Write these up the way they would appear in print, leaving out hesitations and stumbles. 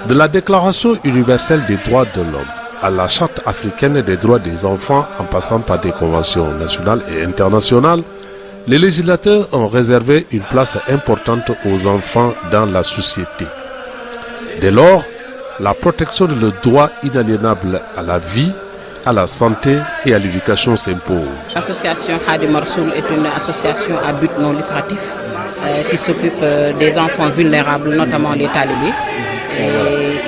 De la Déclaration universelle des droits de l'homme à la Charte africaine des droits des enfants en passant par des conventions nationales et internationales, les législateurs ont réservé une place importante aux enfants dans la société. Dès lors, la protection de le droit inaliénable à la vie, à la santé et à l'éducation s'impose. L'association Khadim Rassoul est une association à but non lucratif qui s'occupe des enfants vulnérables, notamment les talibés, et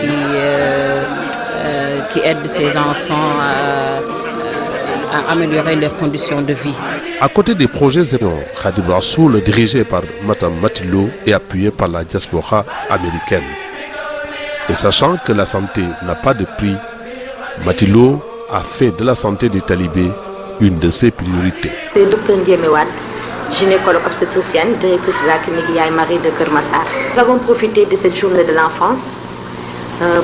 qui aide ces enfants à améliorer leurs conditions de vie. À côté des projets Khadim Rassoul, dirigé par Mme Matilo et appuyé par la diaspora américaine. Et sachant que la santé n'a pas de prix, Matilo a fait de la santé des talibés une de ses priorités. C'est Dr Ndiémé Wade, gynécologue obstétricienne, directrice de la clinique Yaye Marie de Keur Massar. Nous avons profité de cette journée de l'enfance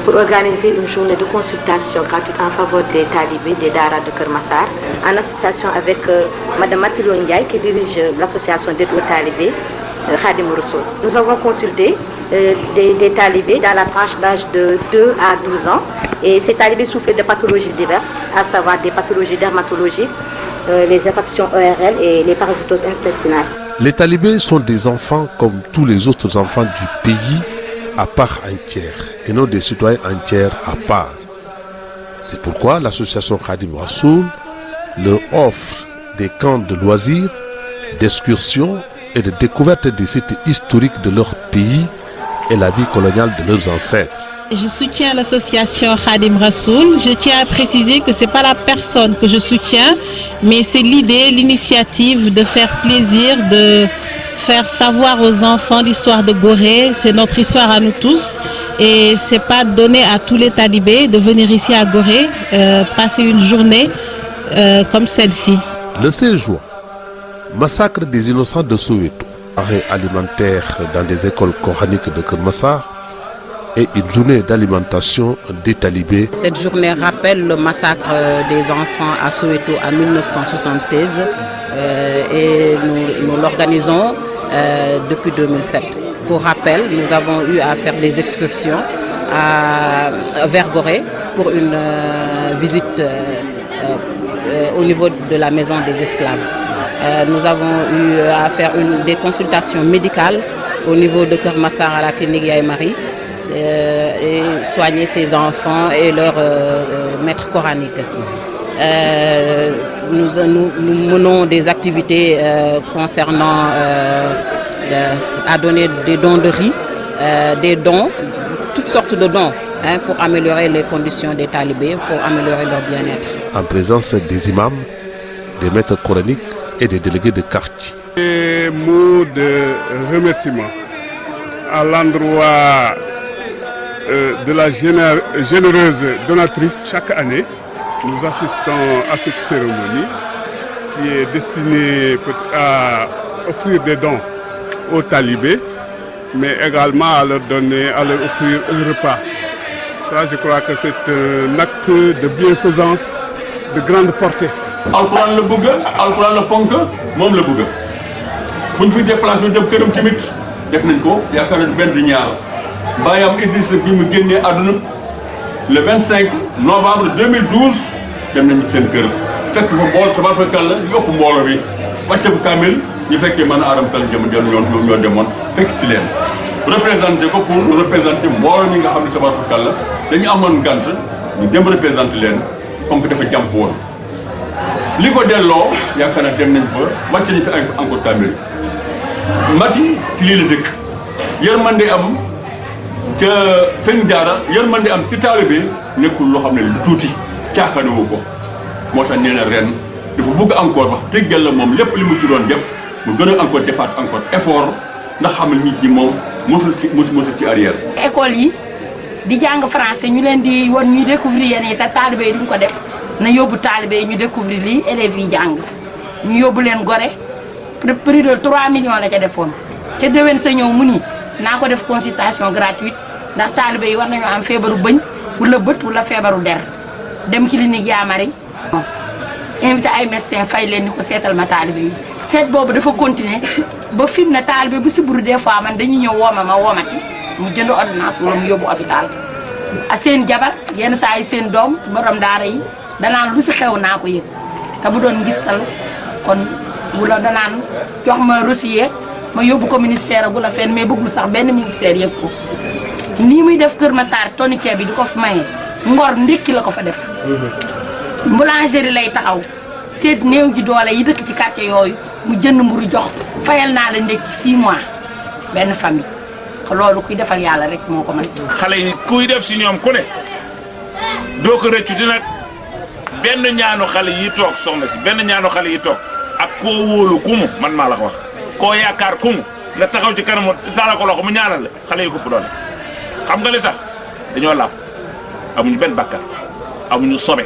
pour organiser une journée de consultation gratuite en faveur des talibés des Daara de Keur Massar, en association avec Mme Matilo Ndiaye qui dirige l'association d'aide aux talibés Khadim Rassoul. Nous avons consulté des talibés dans la tranche d'âge de 2 à 12 ans et ces talibés souffraient de pathologies diverses, à savoir des pathologies dermatologiques, les infections ORL et les parasitoses intestinales. Les talibés sont des enfants comme tous les autres enfants du pays à part entière et non des citoyens entiers à part. C'est pourquoi l'association Khadim Rassoul leur offre des camps de loisirs, d'excursions et de découverte des sites historiques de leur pays et la vie coloniale de leurs ancêtres. Je soutiens l'association Khadim Rassoul. Je tiens à préciser que ce n'est pas la personne que je soutiens, mais c'est l'idée, l'initiative de faire plaisir, de faire savoir aux enfants l'histoire de Gorée. C'est notre histoire à nous tous. Et ce n'est pas donné à tous les talibés de venir ici à Gorée, passer une journée comme celle-ci. Le 16 juin, massacre des innocents de Soweto, arrêt alimentaire dans des écoles coraniques de Keur Massar et une journée d'alimentation des talibés. Cette journée rappelle le massacre des enfants à Soweto en 1976 et nous l'organisons depuis 2007. Pour rappel, nous avons eu à faire des excursions vers Gorée pour une visite au niveau de la maison des esclaves. Nous avons eu à faire des consultations médicales au niveau de Keur Massar à la clinique Yaye Marie et soigner ces enfants et leurs maîtres coraniques. Nous menons des activités concernant à donner des dons de riz, des dons, toutes sortes de dons pour améliorer les conditions des talibés, pour améliorer leur bien-être. En présence des imams, des maîtres coraniques et des délégués de quartier. Des mots de remerciement à l'endroit de la généreuse donatrice. Chaque année, nous assistons à cette cérémonie qui est destinée à offrir des dons aux talibés, mais également à leur offrir un repas. Ça, je crois que c'est un acte de bienfaisance de grande portée. alxuraan la bëgg alxuraan la fonk moom la bëgg bu ñu fi déplacé dem këram tamit def nañ ko yaakaar nañ benn di ñaar baayam Idrissa bi mu génnee àdduna le 25 novembre 2012 dem nañ seen kër fekk fa mbool tabaarkalla yëpp mbooloo bi wàcce fa kaamil ñu fekkee mën a aram sal jëm ñoo demoon fekk ci leen représenté ko pour représenter mbooloo ñi nga xam ne tabaarkalla dañu amoon gànt ñu dem représenté leen comme que dafa jàmp woon li ko delloo yaakaar naa dem nañ fa wàcc nañ fi encore kaamil Mati ci lii la dëkk yërmande am ca sëñ daara yërmande am ci taalibe nekkul loo xam ne lu tuuti caaxaanoo ko moo tax nee na ren dafa bëgg encore wax dëgg yàlla moom lépp li mu ci doon def mu gën a encore defaat encore effort ndax xam ne nit ñi moom mosul ci arrière. école yi di jàng français ñu leen di war ñuy découvrir yenn yi te taalibe yi duñ ko def. na yóbbu taalibe yi ñu découvrir lii élèves yi jàng ñu yóbbu leen Gorée prix de 3 millions la ca defoon ca déwén sa ñëw mu ni naa ko def consultation gratuite ndax taalibe yi war nañoo am feebaru bëñ wala bët wala feebaru der dem clinique yaa mari invité ay médecin fay leen ni ko seetal ma taalibe yi seet boobu dafa continuer ba fi mu ne taalibe bu si buru des fois man dañuy ñëw wooma ma woomati mu jënd ordonnance wala mu yóbbu hôpital a seen jabar yenn saa yi seen doom borom daara yi danaan lu si xew naa ko yëg te bu doon ngistal kon bu la danaan jox ma dossier ma yóbbu ko ministère bu la fenn mais bëggul sax benn ministère yëg ko nii muy def Kër Massar tonni ceeb bi di ko fi maye Ngor ndékki la ko fa def boulangerie lay taxaw seet néew ji doole yi dëkk ci quartier yooyu mu jënd mburu jox fayal naa la ndékki 6 mois benn famille loolu kuy defal yàlla rek moo ko mën. xale yi kuy def si ñoom ku ne doo ko rëccu di nag benn ñaanu xale yi toog soxna si benn ñaanu xale yi toog ak koo wóolu kumu man maa la ko wax koo yaakaar kumu nga taxaw ci kanamu taala ko loxo mu ñaanal la xale yi ko doole xam nga li tax dañoo làpp amuñu benn bàkkar amuñu sobe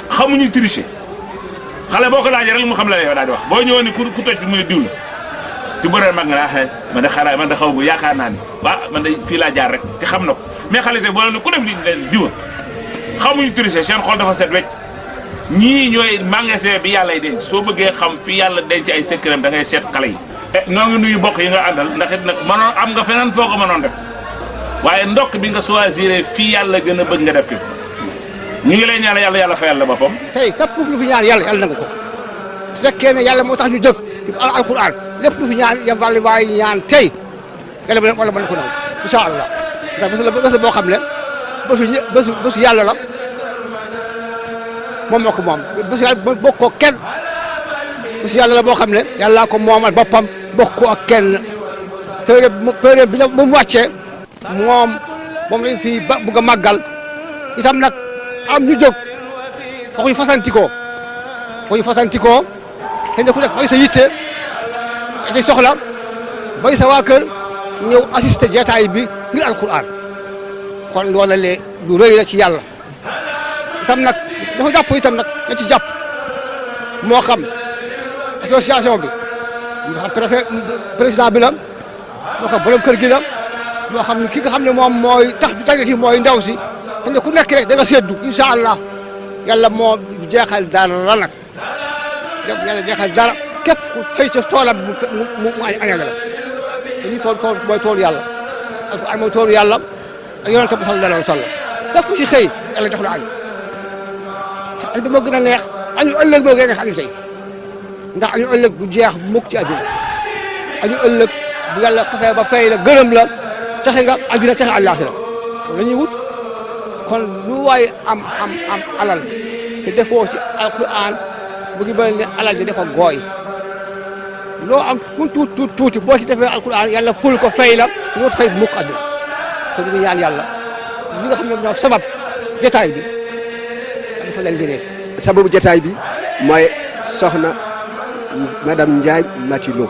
xamuñu tricher xale boo ko laajee rek mu xam la yow daal di wax boo ñëwoon ni ku toj fi mu ne diw la ci bëreel mag nga naa man de xalaat man de xaw ma yaakaar naa ni waaw man de fii laa jaar rek te xam na ko mais xale te boo leen ku def li diwa xamuñu tricher seen xol dafa set wecc ñii ñooy magasin bi yàlla denc soo bëggee xam fi yàlla denc ay secret da ngay seet xale yi. noo ngi nuyu bokk yi nga àndal ndax it nag mënoon am nga feneen foo ko mënoon def waaye ndokk bi nga choisir fii yàlla gën a bëgg nga def ki ñu ngi lay ñaan yàlla fayal la boppam. tey képp ku fi ñaan yàlla nangu ko su fekkee ne yàlla moo tax ñu jóg alquran lépp lu fi ñaan ya wàllu waaye ñaan tey yàlla wala mën ko nangu incha allah ndax bés boo xam ne bésu yàlla la moom moo ko moom bésu yàlla bokk ko kenn bésu yàlla la boo xam ne yàlla ko moomal boppam bokk ko ak kenn téere bi mu wàccee moom lañ fi bëgg a màggal itam nag am ñu jóg waxuñu fasantikoo xëy na ku nekk bay sa yitte bay say soxla bay sa waa kër ñëw assisté jeetaay bi ngir alquran kon loola lee lu rëy la ci yàlla itam nag dafa jàpp itam nag na ci jàpp moo xam association bi moo xam président bi la moo xam borom kër gi la moo xam ki nga xam ne moom mooy tax bi tàggat yi mooy ndaw si xëy na ku nekk rek da nga seddu incha allah yàlla moo jeexal dara nag yàlla jeexal dara képp ku fay ca toolam mu añale la dañuy tool mooy toolu yàlla ak mooy toolu yàlla ak yonent bi sallallahu alayhi wa sallam képp ku si xëy yàlla jox la añ te añ bi moo gën a neex añu ëllëg moo gën a neex añu tey ndax añu ëllëg du jeex mukk ci àddina añu ëllëg bu yàlla xasee ba fay la gërëm la texe nga àddina texe àllaaxira la ñuy wut kon lu waay am alal te defoo ci alquran bu ngi bëri ne alal ji dafa gooy loo am mun tuuti boo ci defee alquran yàlla ful ko fay la su wut fay mukk àddina kon ñu ngi ñaan yàlla li nga xam ne ñoo sabab jotaay bi dafa leen gëneel sababu jotaay bi mooy soxna madame Ndiaye Matilo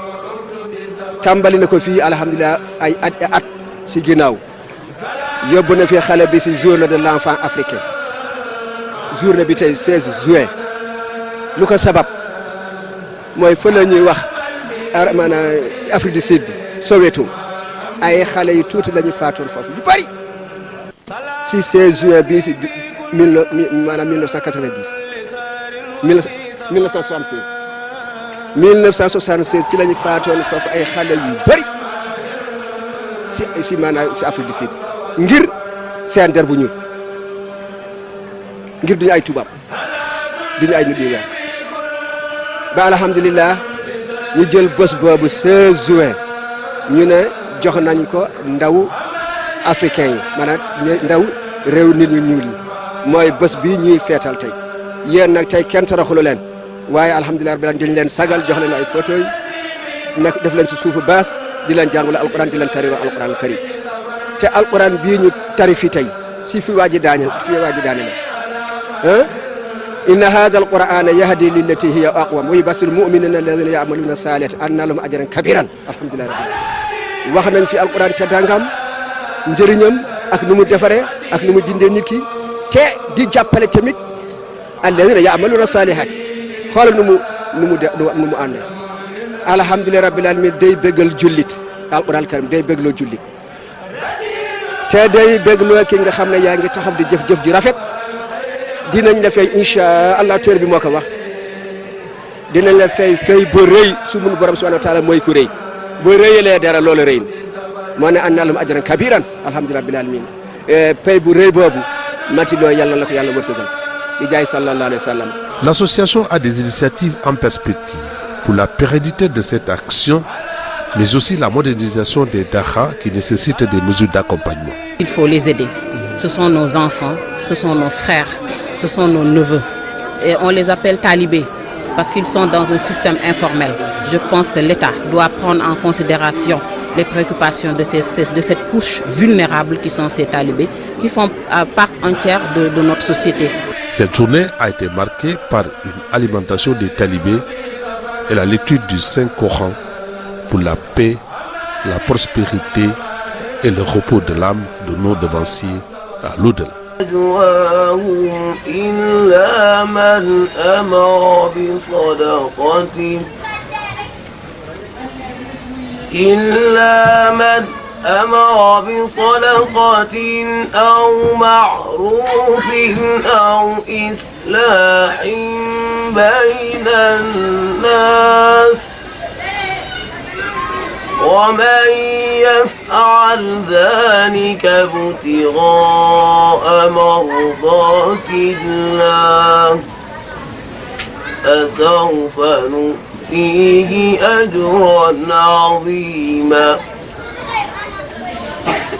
tàmbali na ko fii alhamdulilah ay at si ginnaaw yóbbu na fi xale bi si journée de l'enfant africain journée bi tey 16 juin lu ko sabab mooy fa la ñuy wax maanaam Afrique du Sud Soweto ay xale yu tuuti la ñu faatoon foofu yu bari si 16 juin bii si maanaam 1976 ci la ñu faatoon foofu ay xale yu bari si maanaam si Afrique du Sud ngir seen der bu ñuul ngir duñu ay tubaab duñu ay nit yu weex ba alhamdulilah ñu jël bés boobu 16 juin ñu ne jox nañ ko ndaw africain yi maanaam ndaw réew nit ñu ñuul yi mooy bés bii ñuy feetal tey yéen nag tey kenn taraxulu leen waaye alhamdulilah rabbil dañ leen sagal jox leen ay photo yi nekk def leen si suufu baas di leen jàngale alquran di leen tariro alquran karim te alquran bii ñu tari fi tey si fi waaji daane la inna hadha alqur'ana yahdi lillati hiya aqwam wa yubashshiru almu'minina alladhina ya'maluna salihati anna lahum ajran kabiran alhamdulilah rabbil wax nañ fi alquran te dangam njëriñam ak nu mu defaree ak nu mu dindee nit ki te di jàppale tamit alladhina ya'maluna salihati xoolal nu mu àndee alhamdulilah rabbil alamin day bëggal jullit alquran karim day bëggloo jullit te day bëggloo ki nga xam ne yaa ngi taxaw di jëf-jëf ju rafet dinañ la fay incha allah teer bi moo ko wax dinañ la fay bu rëy su mun borom subhanahu wa taala mooy ku rëy boo rëyalee dara loolu rëy moo ne an lahum ajran kabiran alhamdulilah bil alamin pay bu rëy boobu mati loo yàlla la ko yàlla wërsëgal di jaay sallallahu alayhi wa sallam. L'association a des initiatives en perspective pour la pérennité de cette action, mais aussi la modernisation des daara qui nécessitent des mesures d'accompagnement. Il faut les aider. Ce sont nos enfants, ce sont nos frères, ce sont nos neveux. Et on les appelle talibés parce qu'ils sont dans un système informel. Je pense que l'État doit prendre en considération les préoccupations de cette couche vulnérable qui sont ces talibés, qui font part entière de notre société. Cette journée a été marquée par une alimentation des talibés et la lecture du Saint-Coran pour la paix, la prospérité et le repos de l'âme de nos devanciers à l'au-delà. أمر بصدقة أو معروف أو إصلاح بين الناس ومن يفعل ذلك ابتغاء مرضات الله فسوف نؤتيه أجرا عظيما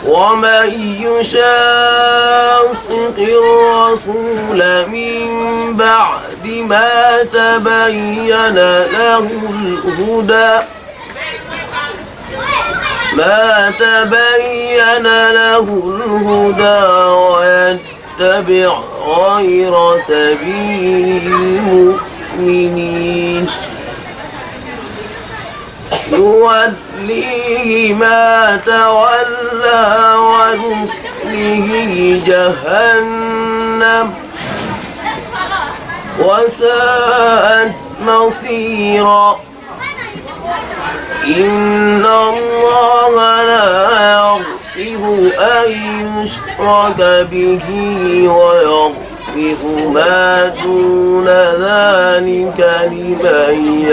ومن يشاقق الرسول من بعد ما تبين له الهدى ويتبع غير سبيل المؤمنين نوليه ما تولى ونصله جهنم وساءت مصيرا إن الله لا يغفر أن يشرك به ويغفر ما دون ذلك لمن